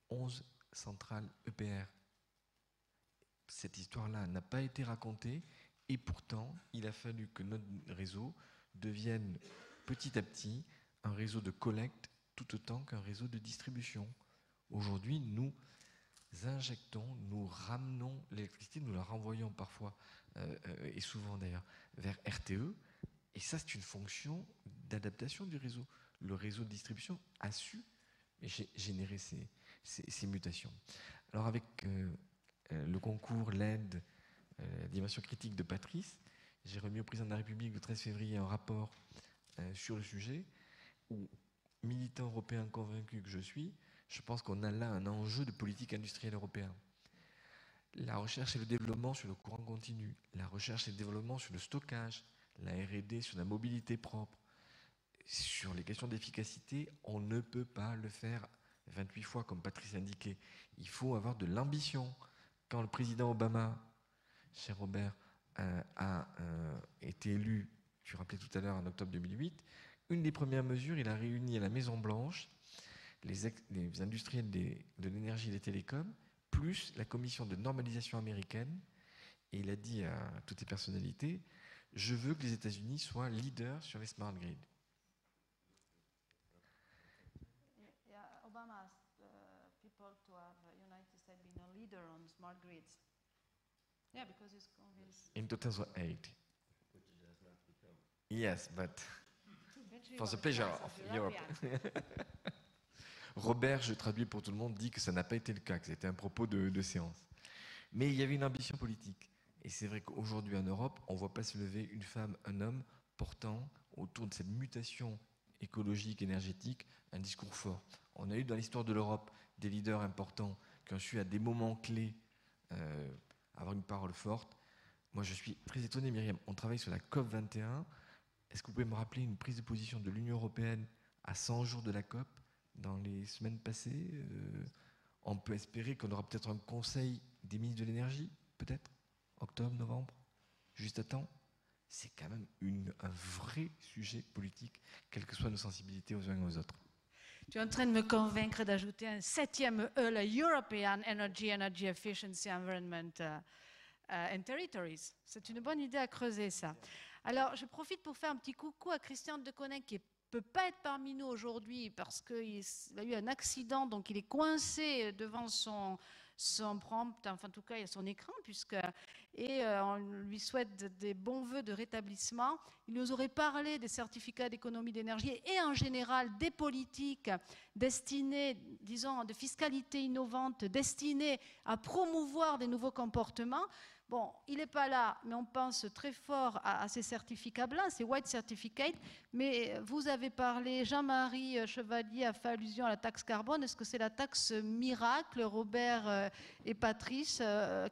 11 centrales EPR. Cette histoire-là n'a pas été racontée, et pourtant, il a fallu que notre réseau devienne petit à petit un réseau de collecte tout autant qu'un réseau de distribution. Aujourd'hui, nous injectons, nous ramenons l'électricité, nous la renvoyons parfois, et souvent d'ailleurs, vers RTE, et ça c'est une fonction d'adaptation du réseau. Le réseau de distribution a su générer ces mutations. Alors avec le concours, l'aide, la dimension critique de Patrice, j'ai remis au président de la République le 13 février un rapport sur le sujet, où, militant européen convaincu que je suis, je pense qu'on a là un enjeu de politique industrielle européenne. La recherche et le développement sur le courant continu, la recherche et le développement sur le stockage, la R&D sur la mobilité propre, sur les questions d'efficacité, on ne peut pas le faire 28 fois comme Patrice indiquait. Il faut avoir de l'ambition. Quand le président Obama, cher Robert, a été élu tu rappelais tout à l'heure en octobre 2008, une des premières mesures, il a réuni à la Maison-Blanche les industriels de l'énergie et des télécoms, plus la commission de normalisation américaine, et il a dit à toutes les personnalités, je veux que les États-Unis soient leaders sur les smart grids. Obama asked people to have United States being a leader on smart grids. Yeah, because he's convinced. In 2008. Yes, but for the pleasure of Europe. Robert, je traduis pour tout le monde, dit que ça n'a pas été le cas, que c'était un propos de séance. Mais il y avait une ambition politique. Et c'est vrai qu'aujourd'hui en Europe, on ne voit pas se lever une femme, un homme portant autour de cette mutation écologique, énergétique, un discours fort. On a eu dans l'histoire de l'Europe des leaders importants qui ont su à des moments clés avoir une parole forte. Moi, je suis très étonné, Myriam. On travaille sur la COP 21. Est-ce que vous pouvez me rappeler une prise de position de l'Union européenne à 100 jours de la COP dans les semaines passées? On peut espérer qu'on aura peut-être un conseil des ministres de l'énergie, peut-être octobre, novembre, juste à temps. C'est quand même un vrai sujet politique, quelles que soient nos sensibilités aux uns et aux autres. Tu es en train de me convaincre d'ajouter un 7e E, la European Energy Efficiency Environment and Territories. C'est une bonne idée à creuser, ça. Alors, je profite pour faire un petit coucou à Christian Deconey qui ne peut pas être parmi nous aujourd'hui parce qu'il a eu un accident, donc il est coincé devant son prompt, enfin en tout cas il y a son écran, on lui souhaite des bons vœux de rétablissement. Il nous aurait parlé des certificats d'économie d'énergie et en général des politiques destinées, disons, de fiscalité innovante, destinées à promouvoir des nouveaux comportements. Bon, il n'est pas là, mais on pense très fort à ces certificats blancs, ces white certificates. Mais vous avez parlé, Jean-Marie Chevalier a fait allusion à la taxe carbone. Est-ce que c'est la taxe miracle, Robert et Patrice?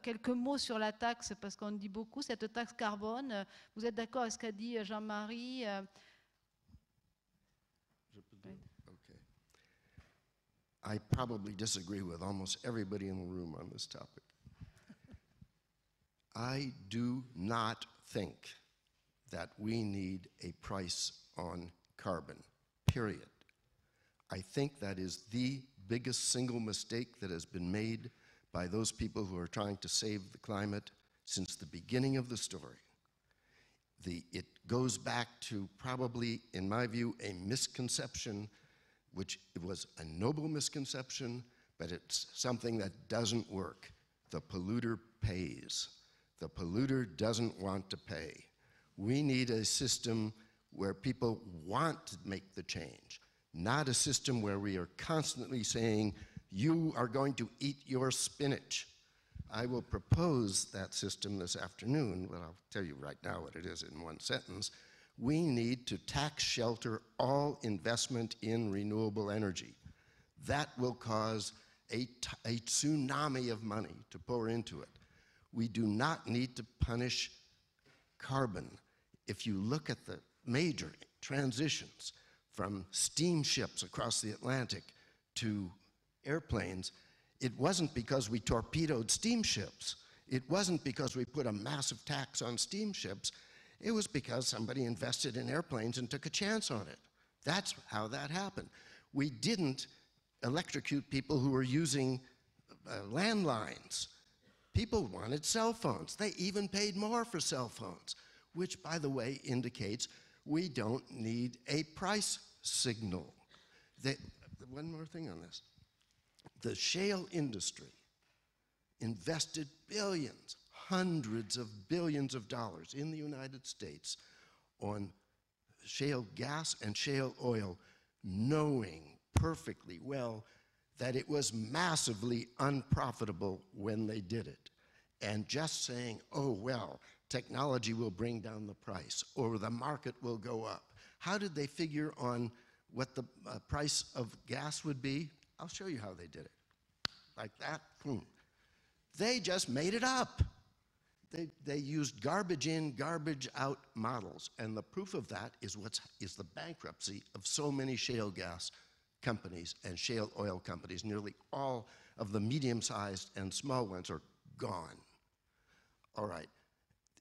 Quelques mots sur la taxe, parce qu'on dit beaucoup, cette taxe carbone. Vous êtes d'accord avec ce qu'a dit Jean-Marie? Okay. I probably disagree with almost everybody in the room on this topic. I do not think that we need a price on carbon, period. I think that is the biggest single mistake that has been made by those people who are trying to save the climate since the beginning of the story. It goes back to probably, in my view, a misconception, which was a noble misconception, but it's something that doesn't work. The polluter pays. The polluter doesn't want to pay. We need a system where people want to make the change, not a system where we are constantly saying, you are going to eat your spinach. I will propose that system this afternoon, but I'll tell you right now what it is in one sentence. We need to tax shelter all investment in renewable energy. That will cause a tsunami of money to pour into it. We do not need to punish carbon. If you look at the major transitions from steamships across the Atlantic to airplanes, it wasn't because we torpedoed steamships. It wasn't because we put a massive tax on steamships. It was because somebody invested in airplanes and took a chance on it. That's how that happened. We didn't electrocute people who were using landlines. People wanted cell phones. They even paid more for cell phones, which, by the way, indicates we don't need a price signal. One more thing on this. The shale industry invested billions, hundreds of billions of dollars in the United States on shale gas and shale oil, knowing perfectly well that it was massively unprofitable when they did it. And just saying, oh, well, technology will bring down the price or the market will go up. How did they figure on what the price of gas would be? I'll show you how they did it. Like that, boom. They just made it up. They used garbage in, garbage out models. And the proof of that is the bankruptcy of so many shale gas companies and shale oil companies. Nearly all of the medium-sized and small ones are gone. All right,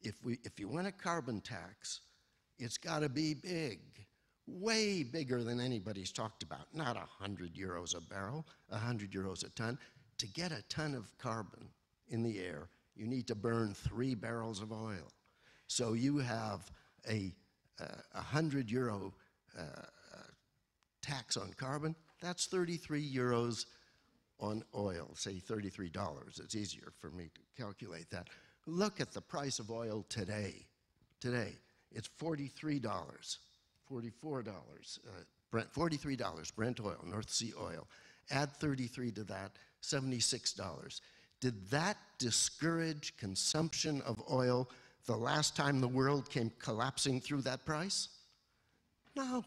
if you want a carbon tax, it's got to be big, way bigger than anybody's talked about. Not 100 euros a barrel, 100 euros a ton. To get a ton of carbon in the air, you need to burn 3 barrels of oil. So you have a 100 euro tax on carbon. That's 33 euros on oil, say $33. It's easier for me to calculate that. Look at the price of oil today. Today, it's $43, $44, $43 Brent oil, North Sea oil. Add 33 to that, $76. Did that discourage consumption of oil the last time the world came collapsing through that price? No.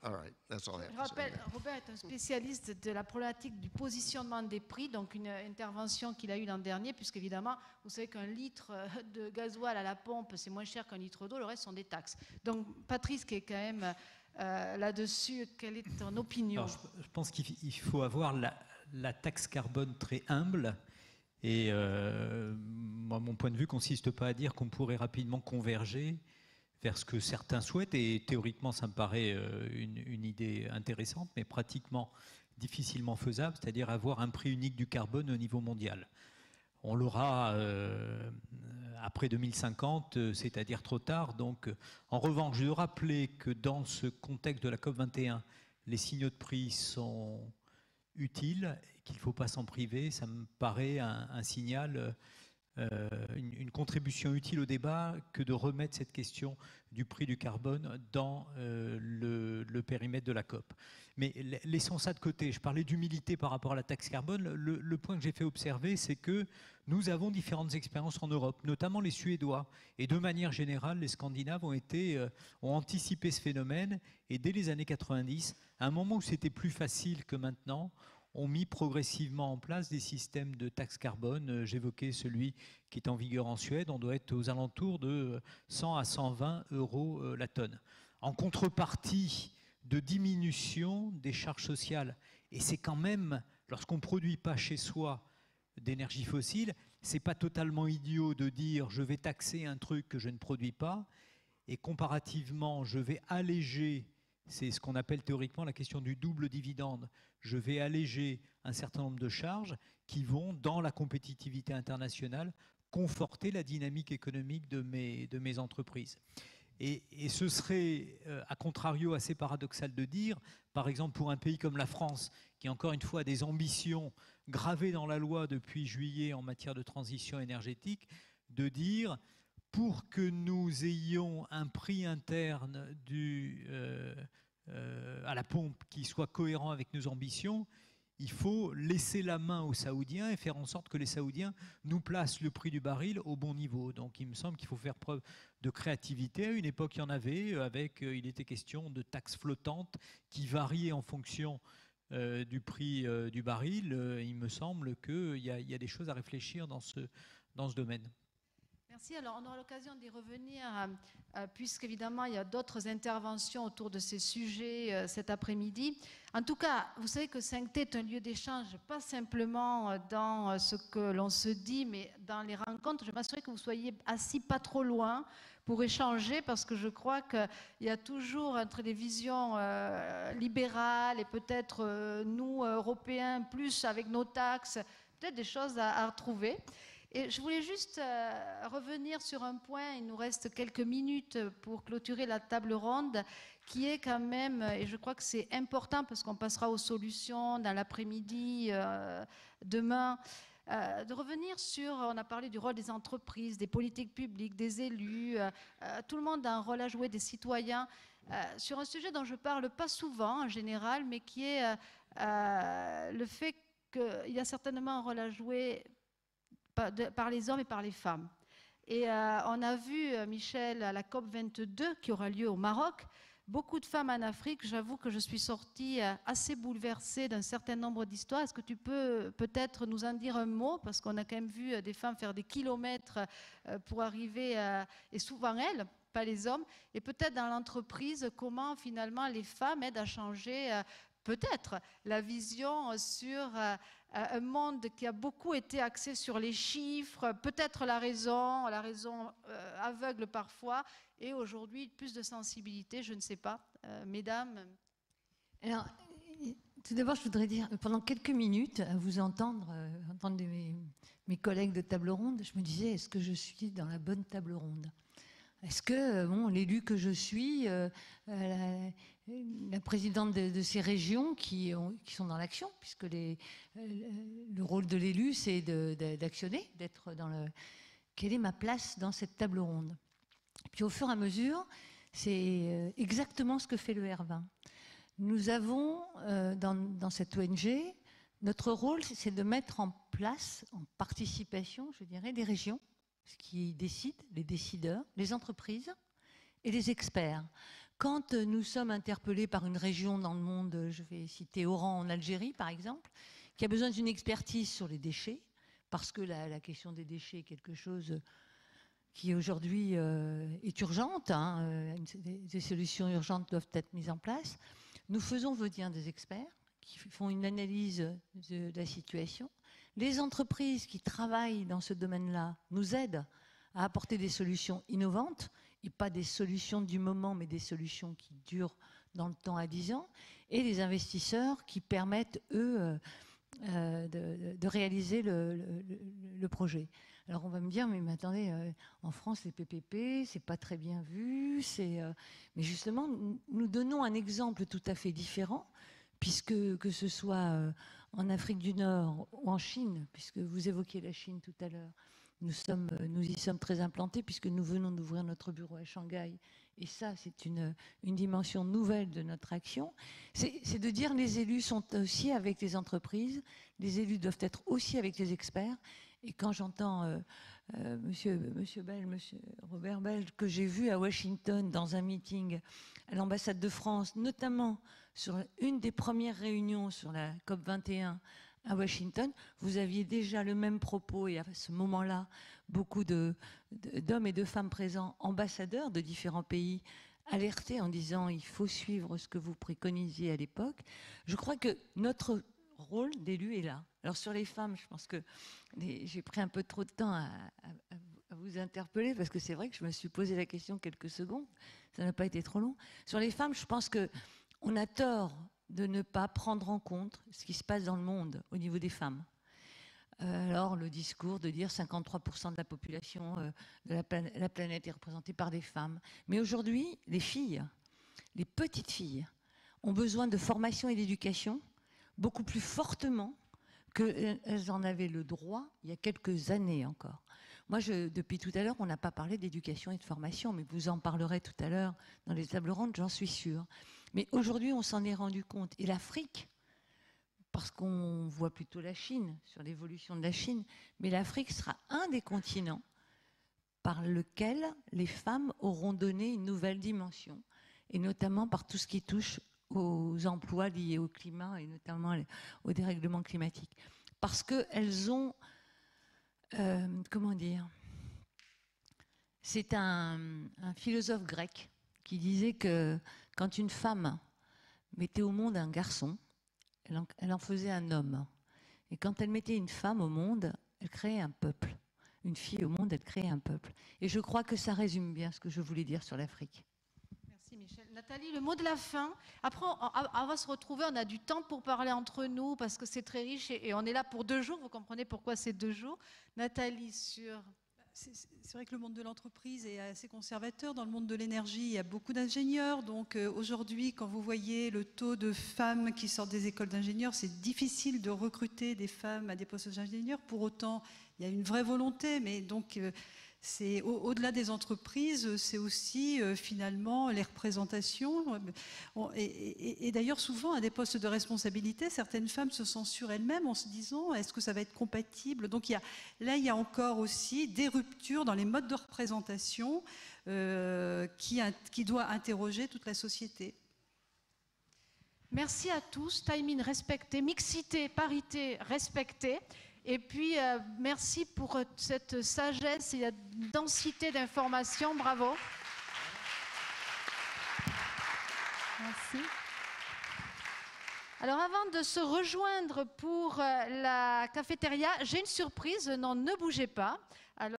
All right, that's all I have Je to say. rappelle, Robert est un spécialiste de la problématique du positionnement des prix, donc une intervention qu'il a eue l'an dernier, puisqu'évidemment, vous savez qu'un litre de gasoil à la pompe, c'est moins cher qu'un litre d'eau, le reste sont des taxes. Donc, Patrice, qui est quand même là-dessus, quelle est ton opinion? Alors, je pense qu'il faut avoir la taxe carbone très humble. Et moi, mon point de vue ne consiste pas à dire qu'on pourrait rapidement converger vers ce que certains souhaitent, et théoriquement ça me paraît une idée intéressante, mais pratiquement difficilement faisable, c'est-à-dire avoir un prix unique du carbone au niveau mondial. On l'aura après 2050, c'est-à-dire trop tard. Donc, en revanche, je dois rappeler que dans ce contexte de la COP21, les signaux de prix sont utiles, qu'il ne faut pas s'en priver. Ça me paraît un signal, une contribution utile au débat que de remettre cette question du prix du carbone dans le périmètre de la COP. Mais laissons ça de côté. Je parlais d'humilité par rapport à la taxe carbone. Le point que j'ai fait observer, c'est que nous avons différentes expériences en Europe, notamment les Suédois. Et de manière générale, les Scandinaves ont anticipé ce phénomène. Et dès les années 90, à un moment où c'était plus facile que maintenant, ont mis progressivement en place des systèmes de taxe carbone. J'évoquais celui qui est en vigueur en Suède. On doit être aux alentours de 100 à 120 euros la tonne. En contrepartie de diminution des charges sociales. Et c'est quand même, lorsqu'on ne produit pas chez soi d'énergie fossile, c'est pas totalement idiot de dire je vais taxer un truc que je ne produis pas et comparativement je vais alléger, c'est ce qu'on appelle théoriquement la question du double dividende, je vais alléger un certain nombre de charges qui vont dans la compétitivité internationale conforter la dynamique économique de mes entreprises. Et ce serait, à contrario, assez paradoxal de dire, par exemple pour un pays comme la France, qui encore une fois a des ambitions gravées dans la loi depuis juillet en matière de transition énergétique, de dire, pour que nous ayons un prix interne à la pompe qui soit cohérent avec nos ambitions, il faut laisser la main aux Saoudiens et faire en sorte que les Saoudiens nous placent le prix du baril au bon niveau. Donc il me semble qu'il faut faire preuve de créativité. À une époque, il y en avait, il était question de taxes flottantes qui variaient en fonction du prix du baril. Il me semble qu'il y a des choses à réfléchir dans ce domaine. Merci. Alors, on aura l'occasion d'y revenir, puisqu'évidemment, il y a d'autres interventions autour de ces sujets cet après-midi. En tout cas, vous savez que 5T est un lieu d'échange, pas simplement dans ce que l'on se dit, mais dans les rencontres. Je m'assurerai que vous soyez assis pas trop loin pour échanger, parce que je crois qu'il y a toujours entre les visions libérales et peut-être nous, Européens, plus avec nos taxes, peut-être des choses à retrouver. Et je voulais juste revenir sur un point, il nous reste quelques minutes pour clôturer la table ronde, qui est quand même, et je crois que c'est important parce qu'on passera aux solutions dans l'après-midi, demain, de revenir sur, on a parlé du rôle des entreprises, des politiques publiques, des élus, tout le monde a un rôle à jouer, des citoyens, sur un sujet dont je ne parle pas souvent en général, mais qui est le fait qu'il y a certainement un rôle à jouer par les hommes et par les femmes. Et on a vu, Michel, à la COP22 qui aura lieu au Maroc, beaucoup de femmes en Afrique. J'avoue que je suis sortie assez bouleversée d'un certain nombre d'histoires. Est-ce que tu peux peut-être nous en dire un mot? Parce qu'on a quand même vu des femmes faire des kilomètres pour arriver, et souvent elles, pas les hommes, et peut-être dans l'entreprise, comment finalement les femmes aident à changer peut-être la vision sur un monde qui a beaucoup été axé sur les chiffres, peut-être la raison aveugle parfois, et aujourd'hui plus de sensibilité, je ne sais pas. Mesdames. Alors, tout d'abord, je voudrais dire, pendant quelques minutes, à vous entendre mes collègues de table ronde, je me disais, est-ce que je suis dans la bonne table ronde ? Est-ce que l'élu que je suis, la présidente de ces régions qui sont dans l'action, puisque le rôle de l'élu, c'est d'actionner, d'être dans le... Quelle est ma place dans cette table ronde ? Puis au fur et à mesure, c'est exactement ce que fait le R20. Nous avons, dans cette ONG, notre rôle, c'est de mettre en place, en participation, je dirais, les régions, ce qui décident, les décideurs, les entreprises et les experts. Quand nous sommes interpellés par une région dans le monde, je vais citer Oran en Algérie par exemple, qui a besoin d'une expertise sur les déchets, parce que la question des déchets est quelque chose qui aujourd'hui est urgente, des solutions urgentes doivent être mises en place. Nous faisons venir des experts qui font une analyse de la situation. Les entreprises qui travaillent dans ce domaine-là nous aident à apporter des solutions innovantes, et pas des solutions du moment, mais des solutions qui durent dans le temps à 10 ans, et les investisseurs qui permettent, eux, de réaliser le projet. Alors on va me dire, mais attendez, en France, les PPP, c'est pas très bien vu, mais justement, nous donnons un exemple tout à fait différent, puisque que ce soit en Afrique du Nord ou en Chine, puisque vous évoquiez la Chine tout à l'heure, nous y sommes très implantés, puisque nous venons d'ouvrir notre bureau à Shanghai, et ça, c'est une dimension nouvelle de notre action, c'est de dire les élus sont aussi avec les entreprises, les élus doivent être aussi avec les experts, et quand j'entends monsieur Robert Bell, que j'ai vu à Washington dans un meeting à l'ambassade de France, notamment sur une des premières réunions sur la COP21 à Washington, vous aviez déjà le même propos, et à ce moment-là, beaucoup d'hommes et de femmes présents, ambassadeurs de différents pays, alertés en disant il faut suivre ce que vous préconisiez à l'époque. Je crois que notre rôle d'élu est là. Alors sur les femmes, je pense que j'ai pris un peu trop de temps à vous interpeller, parce que c'est vrai que je me suis posé la question quelques secondes, ça n'a pas été trop long. Sur les femmes, je pense qu'on a tort de ne pas prendre en compte ce qui se passe dans le monde au niveau des femmes. Alors le discours de dire 53% de la population de la planète est représentée par des femmes. Mais aujourd'hui, les filles, les petites filles, ont besoin de formation et d'éducation beaucoup plus fortement qu'elles en avaient le droit il y a quelques années encore. Moi, depuis tout à l'heure, on n'a pas parlé d'éducation et de formation, mais vous en parlerez tout à l'heure dans les tables rondes, j'en suis sûre. Mais aujourd'hui, on s'en est rendu compte. Et l'Afrique, parce qu'on voit plutôt la Chine, sur l'évolution de la Chine, mais l'Afrique sera un des continents par lequel les femmes auront donné une nouvelle dimension, et notamment par tout ce qui touche aux emplois liés au climat, et notamment au dérèglement climatique. Parce qu'elles ont... comment dire, c'est un philosophe grec qui disait que quand une femme mettait au monde un garçon, elle en faisait un homme. Et quand elle mettait une femme au monde, elle créait un peuple. Une fille au monde, elle créait un peuple. Et je crois que ça résume bien ce que je voulais dire sur l'Afrique. Merci Michel. Nathalie, le mot de la fin. Après, on va se retrouver, on a du temps pour parler entre nous, parce que c'est très riche, et on est là pour 2 jours, vous comprenez pourquoi c'est 2 jours. Nathalie, sur... C'est vrai que le monde de l'entreprise est assez conservateur. Dans le monde de l'énergie, il y a beaucoup d'ingénieurs. Donc aujourd'hui, quand vous voyez le taux de femmes qui sortent des écoles d'ingénieurs, c'est difficile de recruter des femmes à des postes d'ingénieurs. Pour autant, il y a une vraie volonté, mais donc... c'est au-delà des entreprises, c'est aussi finalement les représentations. Et d'ailleurs, souvent, à des postes de responsabilité, certaines femmes se censurent elles-mêmes en se disant est-ce que ça va être compatible? Donc il y a encore aussi des ruptures dans les modes de représentation qui doit interroger toute la société. Merci à tous. Timing respecté, mixité, parité respectée. Et puis, merci pour cette sagesse et la densité d'informations. Bravo. Merci. Alors avant de se rejoindre pour la cafétéria, j'ai une surprise, non, ne bougez pas. Alors,